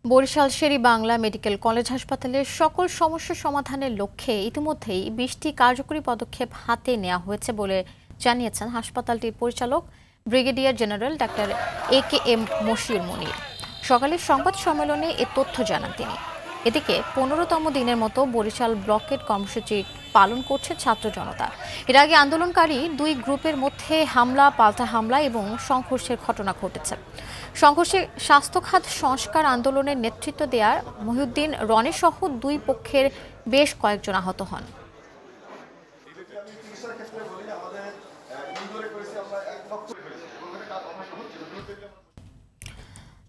Barishal Sher-e-Bangla medical college হাসপাতালের সকল সমস্যা সমাধানের লক্ষ্যে ইতিমধ্যেই ২০টি কার্যকরী পদক্ষেপ হাতে নেওয়া হয়েছে বলে জানিয়েছেন হাসপাতালটির পরিচালক brigadier general doctor AKM Mashiur Monir. সকালের সংবাদ সম্মেলনে এ তথ্য জানান তিনি। এদিকে ১৫তম দিনের মতো বরিশাল ব্লকেট কর্মসূচি পালন করছে ছাত্র জনতা। এর আগে আন্দোলনকারী দুই গ্রুপের মধ্যে হামলা, পাল্টা হামলা এবং সংঘর্ষের ঘটনা ঘটেছে। সংঘর্ষে স্বাস্থ্য খাত সংস্কার আন্দোলনের নেতৃত্ব দেওয়ার মহিউদ্দিন রনি সহ দুই পক্ষের বেশ কয়েকজন আহত হন।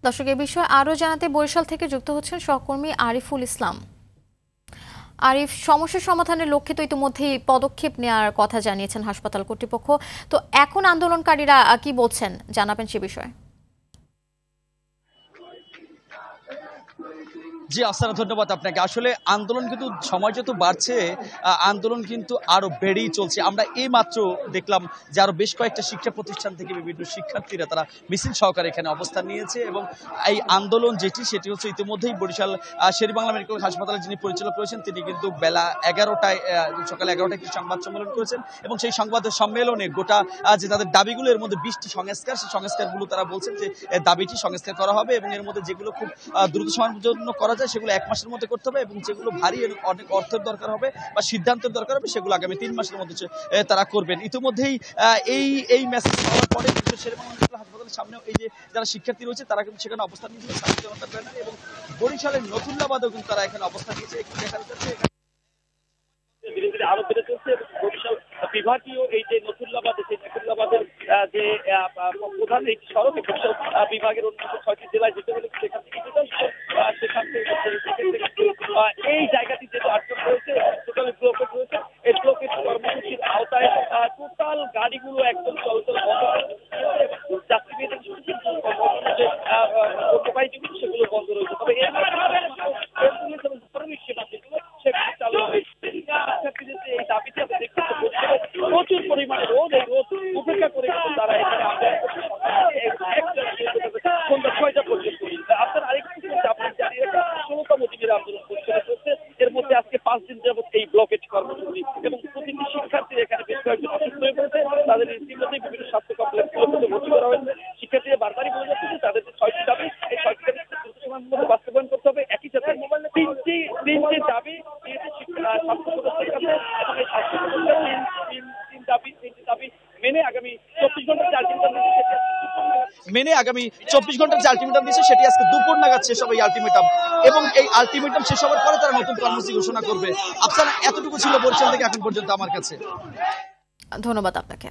দর্শক, এ বিষয়ে আরও জানাতে বরিশাল থেকে যুক্ত হচ্ছেন সহকর্মী আরিফুল ইসলাম। আরিফ, সমস্যার সমাধানের লক্ষ্যে তো ইতিমধ্যেই পদক্ষেপ নেওয়ার কথা জানিয়েছেন হাসপাতাল কর্তৃপক্ষ, তো এখন আন্দোলনকারীরা কি বলছেন জানাবেন সে বিষয়ে। জি আফসানা, ধন্যবাদ আপনাকে। আসলে আন্দোলন কিন্তু সময় যত বাড়ছে আন্দোলন কিন্তু আরো বেড়েই চলছে। আমরা এই মাত্র দেখলাম যে আরো বেশ কয়েকটা শিক্ষা প্রতিষ্ঠান থেকে বিভিন্ন শিক্ষার্থীরা তারা মিছিল সহকারে এখানে অবস্থান নিয়েছে এবং এই আন্দোলন সেটি হচ্ছে ইতিমধ্যেই বরিশাল শের-ই-বাংলা মেডিকেল হাসপাতালের যিনি পরিচালক রয়েছেন তিনি কিন্তু বেলা 11টায় সকাল 11টায় একটি সংবাদ সম্মেলন করেছেন এবং সেই সংবাদ সম্মেলনে গোটা যে তাদের দাবিগুলো এর মধ্যে 20টি সংস্কার, সেই সংস্কারগুলো তারা বলছেন যে দাবিটি সংস্কার করা হবে এবং এর মধ্যে যেগুলো খুব দ্রুত সময়ের জন্য করা যায় সেগুলো 1 মাসের মধ্যে করতে হবে এবং যেগুলো ভারী অনেক অর্থের দরকার হবে বা সিদ্ধান্তের দরকার হবে সেগুলো আগামী 3 মাসের মধ্যে তারা করবেন। ইতিমধ্যেই এই মেসেজ পাওয়ার পরে শের-ই-বাংলা মেডিকেল হাসপাতালের সামনে এই যে যারা শিক্ষার্থী রয়েছে তারা কিন্তু সেখানে অবস্থান নিয়েছে ছাত্র জনতার ব্যানারে এবং বরিশালের নতুল্লাবাদেও কিন্তু তারা এখানে অবস্থান নিয়েছে। একটু দেখা যাচ্ছে ধীরে ধীরে আরো বেড়ে চলছে বরিশাল বিভাগীয় এই যে নতুল্লাবাদ, সেই নতুল্লাবাদের যে প্রধান এই সড়ক বরিশাল বিভাগের অন্যান্য 6টি জেলায় যেতে হলে সেখান থেকে এই জায়গাটি যেহেতু আটক রয়েছে, টোটাল ব্লকেট রয়েছে, এই ব্লকেট কর্মসূচির আওতায় টোটাল গাড়িগুলো একদম চলাচল বন্ধ যাত্রীদের সেগুলো বন্ধ রয়েছে। তবে এর চালু হয়েছে এই দাবিতে আমরা দেখতে প্রচুর পরিমাণে রোদ, এই রোদ উপেক্ষা করে তারা এখানে সন্ধ্যা 6টা পর্যন্ত। আপনার আরেকটি আপনার জানিয়ে 16তম দিনের আন্দোলন চলছে। এর মধ্যে আজকে 5 দিন যাবত এই ব্লকেট কর্মসূচি এবং প্রতিটি শিক্ষার্থী এখানে বেশ কয়েকজন অসুস্থ হয়ে পড়েছে। তাদের ইতিমধ্যে বিভিন্ন স্বাস্থ্য কমপ্লেক্সগুলোতে ভর্তি করা হয়েছে। শিক্ষার্থীরা বারবারই বলে যাচ্ছে যে তাদের যে 6টি দাবি, এই 6টি দাবি দ্রুত সময়ের মধ্যে বাস্তবায়ন করতে হবে। একই সাথে তিনটি দাবি স্বাস্থ্য সদস্যের কাছে এবং এই স্বাস্থ্য সদস্যের তিনটি দাবি মেনে আগামী 24 ঘন্টার যে আলটিমেটাম দিয়েছে সেটি আজকে দুপুর নাগাদ শেষ হবে এই আলটিমেটাম এবং এই আলটিমেটাম শেষ হওয়ার পরে তারা নতুন কর্মসূচি ঘোষণা করবে। আফসানা, এতটুকু ছিল বরিশাল থেকে এখন পর্যন্ত আমার কাছে। ধন্যবাদ আপনাকে।